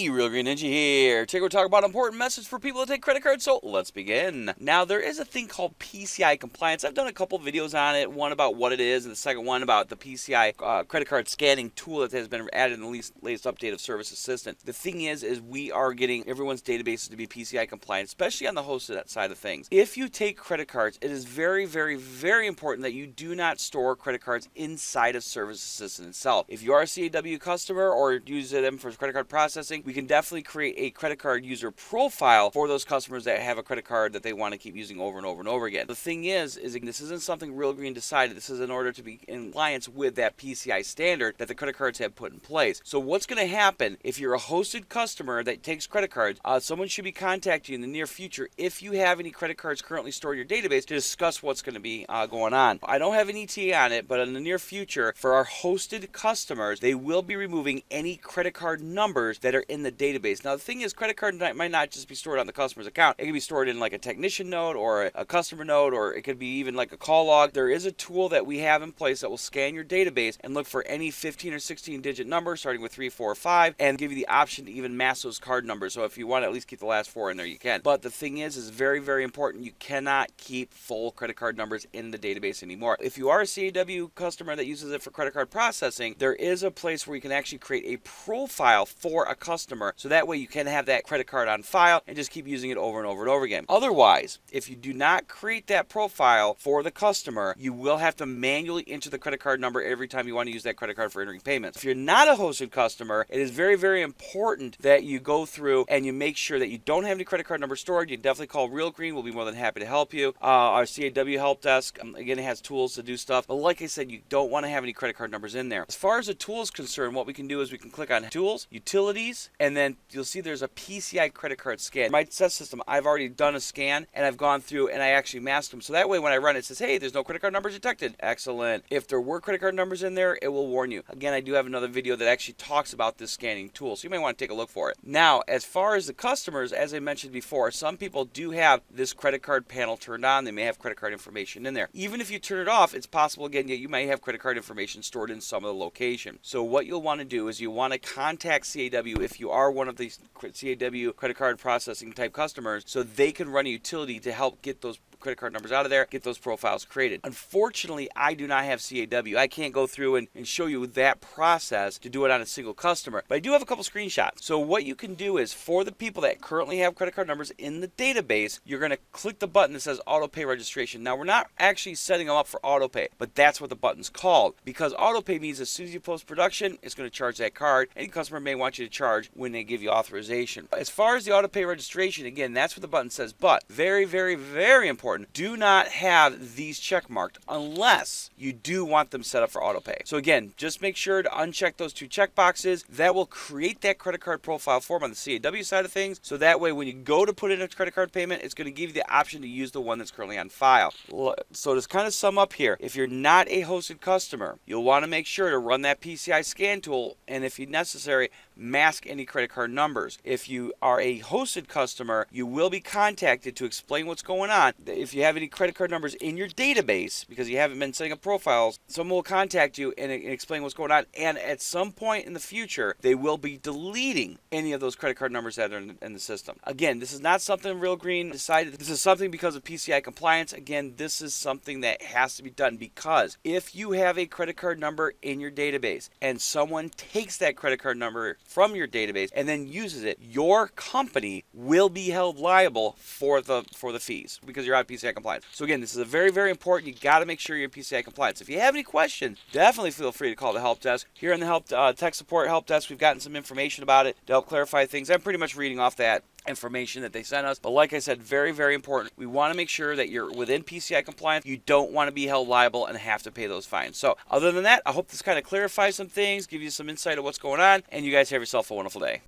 Hey, Real Green Ninja here. Today we're talking about an important message for people that take credit cards, so let's begin. Now, there is a thing called PCI Compliance. I've done a couple videos on it, one about what it is, and the second one about the PCI credit card scanning tool that has been added in the latest update of Service Assistant. The thing is we are getting everyone's databases to be PCI compliant, especially on the hosted side of things. If you take credit cards, it is very, very, very important that you do not store credit cards inside of Service Assistant itself. If you are a CAW customer or use them for credit card processing, we can definitely create a credit card user profile for those customers that have a credit card that they want to keep using over and over and over again. The thing is this isn't something Real Green decided. This is in order to be in alliance with that PCI standard that the credit cards have put in place. So what's going to happen if you're a hosted customer that takes credit cards? Someone should be contacting you in the near future if you have any credit cards currently stored in your database to discuss what's going to be going on. I don't have an ETA on it, but in the near future, for our hosted customers, they will be removing any credit card numbers that are in the database. Now, the thing is, credit card might not just be stored on the customer's account. It can be stored in like a technician note or a customer note, or it could be even like a call log. There is a tool that we have in place that will scan your database and look for any 15 or 16 digit number starting with 3, 4, 5 and give you the option to even mask those card numbers. So if you want to at least keep the last 4 in there, you can. But the thing is very, very important. You cannot keep full credit card numbers in the database anymore. If you are a CAW customer that uses it for credit card processing, there is a place where you can actually create a profile for a customer, so that way you can have that credit card on file and just keep using it over and over and over again. Otherwise, if you do not create that profile for the customer, you will have to manually enter the credit card number every time you want to use that credit card for entering payments. If you're not a hosted customer, it is very, very important that you go through and you make sure that you don't have any credit card number stored. You definitely call Real Green. We'll be more than happy to help you. Our CAW help desk, again, it has tools to do stuff. But like I said, you don't want to have any credit card numbers in there. As far as the tool is concerned, what we can do is we can click on Tools, Utilities, and then you'll see there's a PCI credit card scan. My test system, I've already done a scan and I've gone through and I actually masked them. So that way when I run it says, hey, there's no credit card numbers detected. Excellent. If there were credit card numbers in there, it will warn you. Again, I do have another video that actually talks about this scanning tool, so you may want to take a look for it. Now, as far as the customers, as I mentioned before, some people do have this credit card panel turned on. They may have credit card information in there. Even if you turn it off, it's possible, again, that you might have credit card information stored in some of the location. So what you'll want to do is you want to contact CAW if you are one of these CAW credit card processing type customers, so they can run a utility to help get those credit card numbers out of there, get those profiles created. Unfortunately, I do not have CAW. I can't go through and show you that process to do it on a single customer, but I do have a couple screenshots. So what you can do is, for the people that currently have credit card numbers in the database, you're going to click the button that says Autopay Registration. Now, we're not actually setting them up for Autopay, but that's what the button's called, because Autopay means as soon as you post production, it's going to charge that card. Any customer may want you to charge when they give you authorization. As far as the Autopay Registration, again, that's what the button says, but very, very, very important. Do not have these check marked unless you do want them set up for autopay. So again, just make sure to uncheck those 2 check boxes. That will create that credit card profile form on the CAW side of things. So that way, when you go to put in a credit card payment, it's going to give you the option to use the one that's currently on file. So to kind of sum up here, if you're not a hosted customer, you'll want to make sure to run that PCI scan tool, and if necessary, mask any credit card numbers. If you are a hosted customer, you will be contacted to explain what's going on. If you have any credit card numbers in your database, because you haven't been setting up profiles, someone will contact you and explain what's going on. And at some point in the future, they will be deleting any of those credit card numbers that are in the system. Again, this is not something Real Green decided. This is something because of PCI compliance. Again, this is something that has to be done, because if you have a credit card number in your database and someone takes that credit card number from your database and then uses it, your company will be held liable for the fees, because you're out of PCI compliance. So again, this is a very, very important. You got to make sure you're in PCI compliance. If you have any questions, definitely feel free to call the help desk. Here in the tech support help desk, we've gotten some information about it to help clarify things. I'm pretty much reading off that information that they sent us. But like I said, very, very important. We want to make sure that you're within PCI compliance. You don't want to be held liable and have to pay those fines. So other than that, I hope this kind of clarifies some things, give you some insight of what's going on, and you guys have yourself a wonderful day.